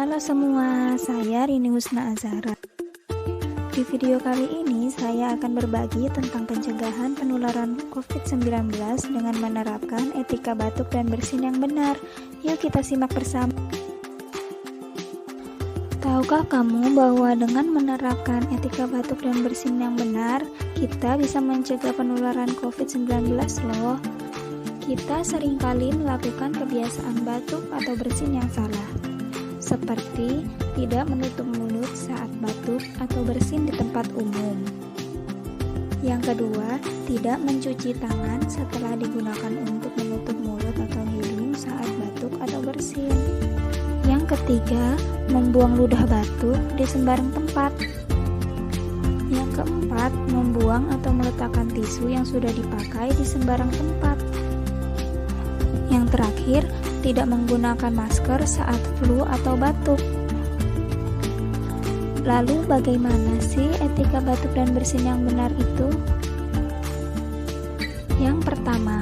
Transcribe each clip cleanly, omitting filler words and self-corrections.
Halo semua, saya Rini Husna Azhara. Di video kali ini saya akan berbagi tentang pencegahan penularan COVID-19 dengan menerapkan etika batuk dan bersin yang benar. Yuk kita simak bersama. Tahukah kamu bahwa dengan menerapkan etika batuk dan bersin yang benar, kita bisa mencegah penularan COVID-19 loh. Kita seringkali melakukan kebiasaan batuk atau bersin yang salah, seperti tidak menutup mulut saat batuk atau bersin di tempat umum. Yang kedua, tidak mencuci tangan setelah digunakan untuk menutup mulut atau hidung saat batuk atau bersin. Yang ketiga, membuang ludah batuk di sembarang tempat. Yang keempat, membuang atau meletakkan tisu yang sudah dipakai di sembarang tempat. Yang terakhir, tidak menggunakan masker saat flu atau batuk. Lalu bagaimana sih etika batuk dan bersin yang benar itu? Yang pertama,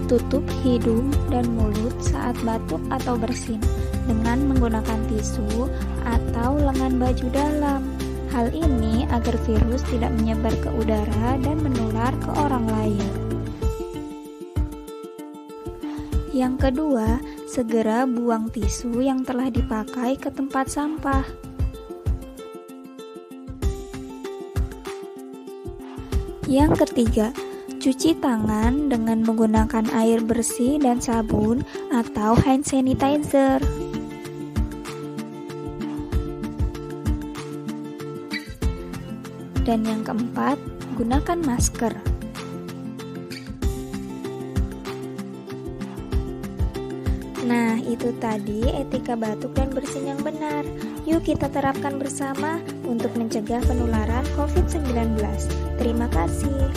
tutup hidung dan mulut saat batuk atau bersin dengan menggunakan tisu atau lengan baju dalam. Hal ini agar virus tidak menyebar ke udara dan menular ke orang lain. Yang kedua, segera buang tisu yang telah dipakai ke tempat sampah. Yang ketiga, cuci tangan dengan menggunakan air bersih dan sabun atau hand sanitizer. Dan yang keempat, gunakan masker. Nah, itu tadi etika batuk dan bersin yang benar. Yuk kita terapkan bersama untuk mencegah penularan COVID-19. Terima kasih.